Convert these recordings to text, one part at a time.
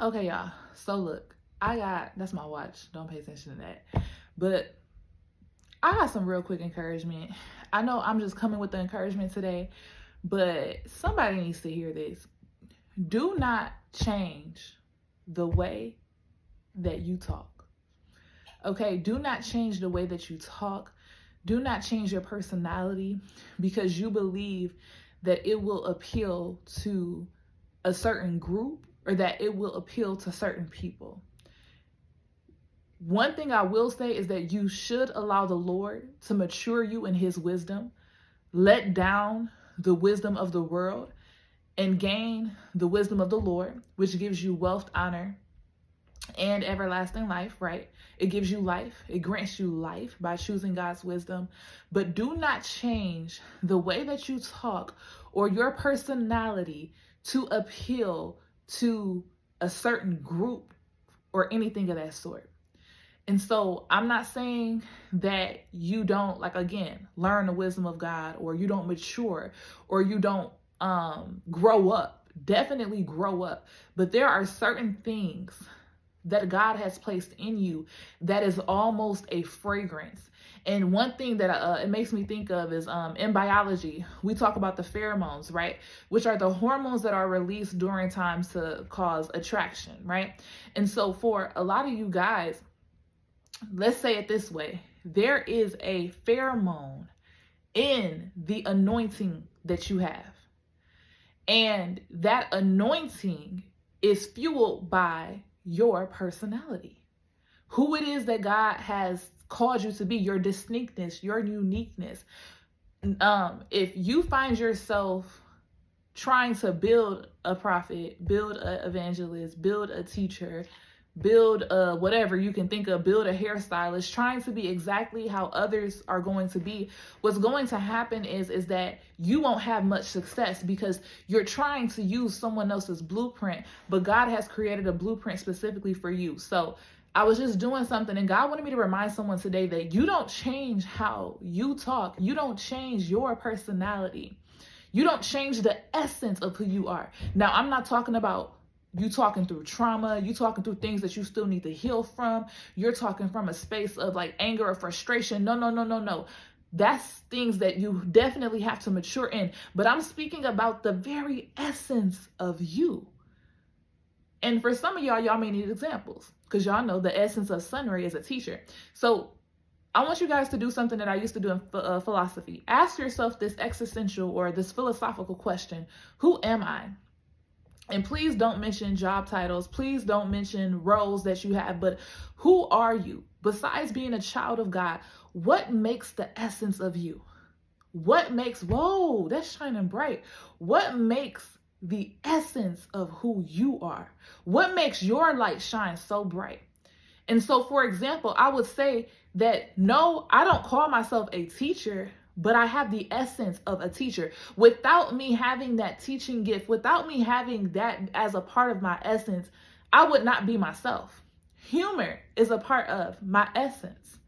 Okay, y'all. So look, that's my watch. Don't pay attention to that. But I got some real quick encouragement. I know I'm just coming with the encouragement today, but somebody needs to hear this. Do not change the way that you talk. Okay? Do not change the way that you talk. Do not change your personality because you believe that it will appeal to a certain group or that it will appeal to certain people. One thing I will say is that you should allow the Lord to mature you in his wisdom, let down the wisdom of the world, and gain the wisdom of the Lord, which gives you wealth, honor, and everlasting life, right? It gives you life. It grants you life by choosing God's wisdom. But do not change the way that you talk or your personality to appeal to a certain group or anything of that sort. And so I'm not saying that you don't, like, again, learn the wisdom of God, or you don't mature, or you don't grow up. Definitely grow up. But there are certain things that God has placed in you that is almost a fragrance. And one thing that it makes me think of is in biology, we talk about the pheromones, right? Which are the hormones that are released during times to cause attraction, right? And so for a lot of you guys, let's say it this way, there is a pheromone in the anointing that you have. And that anointing is fueled by your personality, who it is that God has called you to be, your distinctness, your uniqueness. If you find yourself trying to build a prophet, build an evangelist, build a teacher, build whatever you can think of, build a hairstylist, trying to be exactly how others are going to be, what's going to happen is that you won't have much success because you're trying to use someone else's blueprint, but God has created a blueprint specifically for you. So I was just doing something and God wanted me to remind someone today that you don't change how you talk. You don't change your personality. You don't change the essence of who you are. Now, I'm not talking about you talking through trauma, you talking through things that you still need to heal from. You're talking from a space of like anger or frustration. No. That's things that you definitely have to mature in. But I'm speaking about the very essence of you. And for some of y'all may need examples because y'all know the essence of Sunray is a teacher. So I want you guys to do something that I used to do in philosophy. Ask yourself this existential or this philosophical question: who am I? And please don't mention job titles. Please don't mention roles that you have, but who are you? Besides being a child of God, what makes the essence of you? What makes, whoa, that's shining bright. What makes the essence of who you are? What makes your light shine so bright? And so, for example, I would say that no, I don't call myself a teacher, but I have the essence of a teacher. Without me having that teaching gift, without me having that as a part of my essence, I would not be myself. Humor is a part of my essence.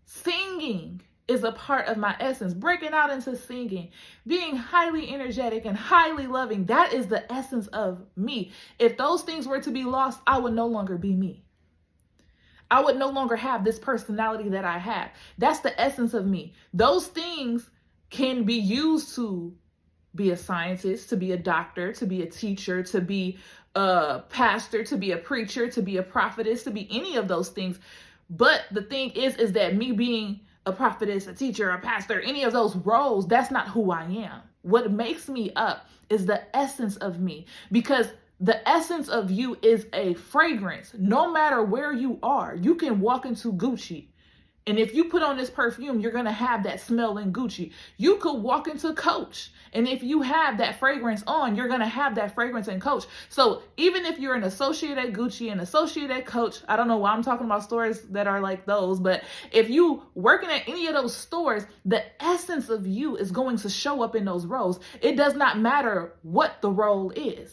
Singing is a part of my essence. Breaking out into singing, being highly energetic and highly loving, that is the essence of me. If those things were to be lost, I would no longer be me. I would no longer have this personality that I have. That's the essence of me. Those things can be used to be a scientist, to be a doctor, to be a teacher, to be a pastor, to be a preacher, to be a prophetess, to be any of those things. But the thing is that me being a prophetess, a teacher, a pastor, any of those roles, that's not who I am. What makes me up is the essence of me, because the essence of you is a fragrance. No matter where you are, you can walk into Gucci. And if you put on this perfume, you're going to have that smell in Gucci. You could walk into Coach. And if you have that fragrance on, you're going to have that fragrance in Coach. So even if you're an associate at Gucci, an associate at Coach, I don't know why I'm talking about stores that are like those, but if you working at any of those stores, the essence of you is going to show up in those roles. It does not matter what the role is.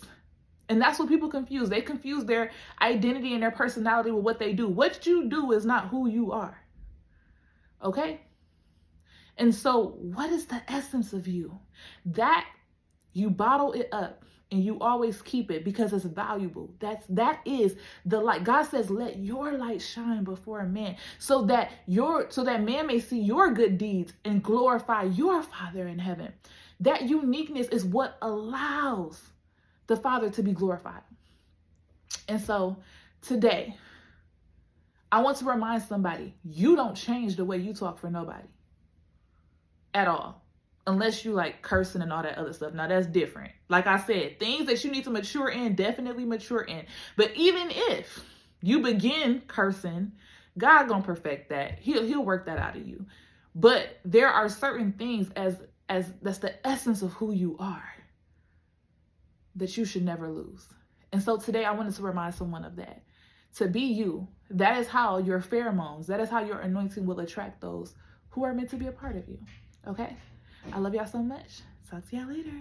And that's what people confuse. They confuse their identity and their personality with what they do. What you do is not who you are. Okay? And so what is the essence of you? That You bottle it up and you always keep it because it's valuable. That is the light. God says, let your light shine before man so that man may see your good deeds and glorify your Father in heaven. That uniqueness is what allows the Father to be glorified. And so today, I want to remind somebody, you don't change the way you talk for nobody at all. Unless you like cursing and all that other stuff. Now that's different. Like I said, things that you need to mature in, definitely mature in. But even if you begin cursing, God gonna perfect that. He'll work that out of you. But there are certain things as that's the essence of who you are that you should never lose. And so today I wanted to remind someone of that. To be you, that is how your pheromones, that is how your anointing will attract those who are meant to be a part of you. Okay? I love y'all so much. Talk to y'all later.